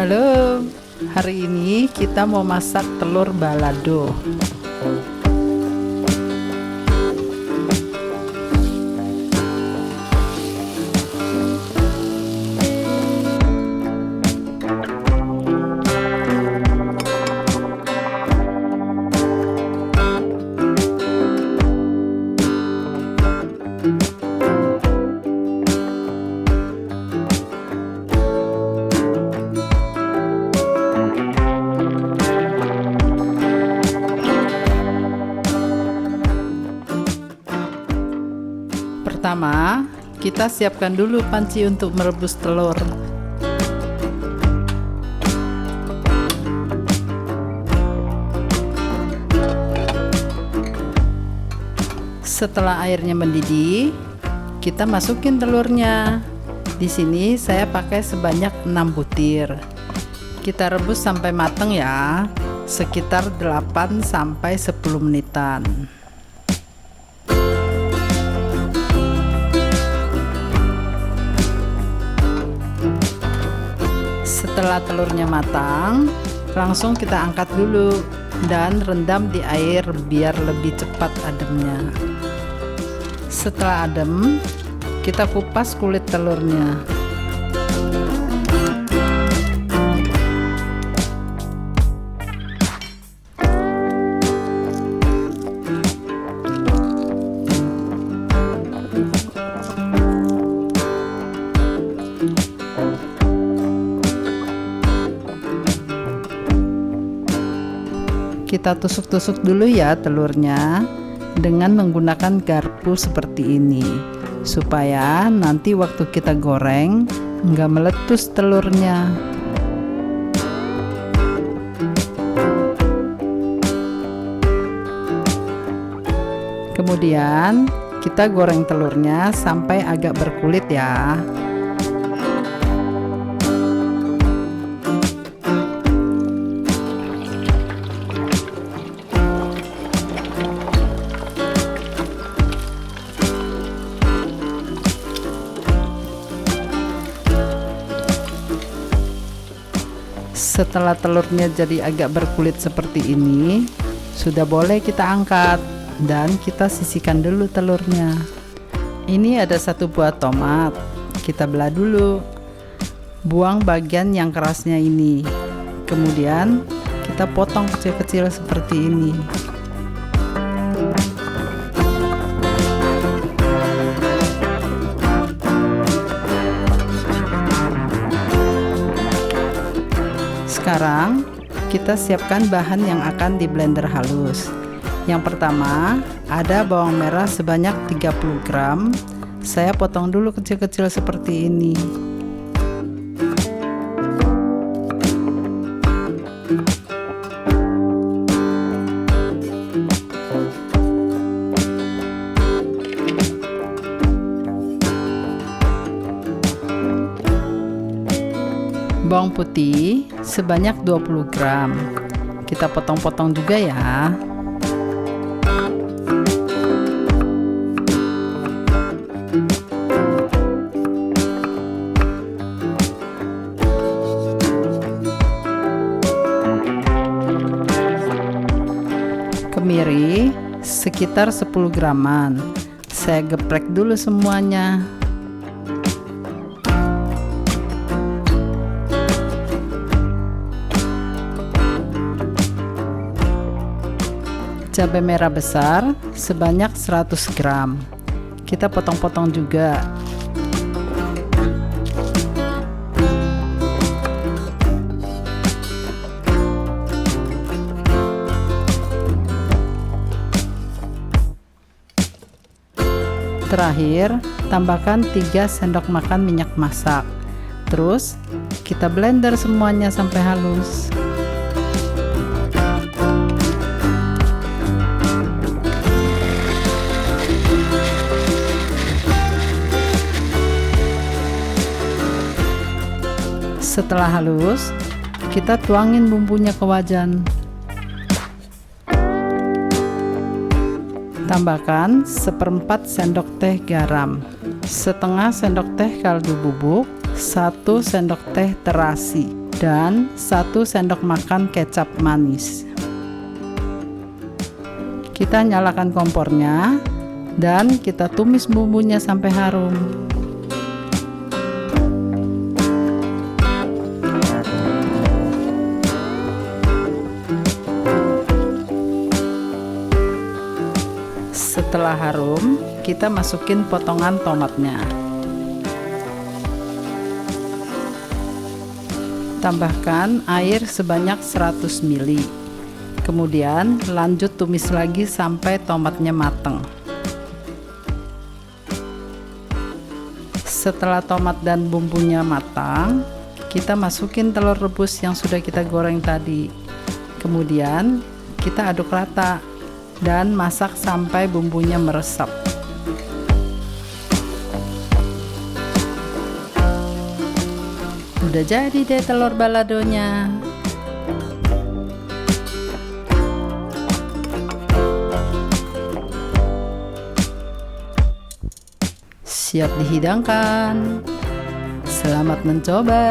Halo, hari ini kita mau masak telur balado. Pertama, kita siapkan dulu panci untuk merebus telur. Setelah airnya mendidih, kita masukin telurnya. Di sini saya pakai sebanyak 6 butir. Kita rebus sampai matang ya, sekitar 8 sampai 10 menitan. Setelah telurnya matang, langsung kita angkat dulu dan rendam di air biar lebih cepat ademnya. Setelah adem, kita kupas kulit telurnya. Kita tusuk-tusuk dulu ya telurnya dengan menggunakan garpu seperti ini, supaya nanti waktu kita goreng nggak meletus telurnya. Kemudian kita goreng telurnya sampai agak berkulit ya. Setelah telurnya jadi agak berkulit seperti ini, sudah boleh kita angkat dan kita sisihkan dulu telurnya. Ini ada 1 buah tomat, kita belah dulu, buang bagian yang kerasnya ini, kemudian kita potong kecil-kecil seperti ini. Sekarang kita siapkan bahan yang akan di blender halus. Yang pertama ada bawang merah sebanyak 30 gram. Saya potong dulu kecil-kecil seperti ini. Bawang putih sebanyak 20 gram. Kita potong-potong juga ya. Kemiri sekitar 10 graman. Saya geprek dulu semuanya. Cabai merah besar sebanyak 100 gram. Kita potong-potong juga. Terakhir, tambahkan 3 sendok makan minyak masak. Terus, kita blender semuanya sampai halus. Setelah halus, kita tuangin bumbunya ke wajan. Tambahkan 1/4 sendok teh garam, setengah sendok teh kaldu bubuk, 1 sendok teh terasi, dan 1 sendok makan kecap manis. Kita nyalakan kompornya dan kita tumis bumbunya sampai harum. Setelah harum, kita masukin potongan tomatnya. Tambahkan air sebanyak 100 ml. Kemudian lanjut tumis lagi sampai tomatnya matang. Setelah tomat dan bumbunya matang, kita masukin telur rebus yang sudah kita goreng tadi. Kemudian kita aduk rata dan masak sampai bumbunya meresap. Udah jadi deh telur baladonya. Siap dihidangkan. Selamat mencoba.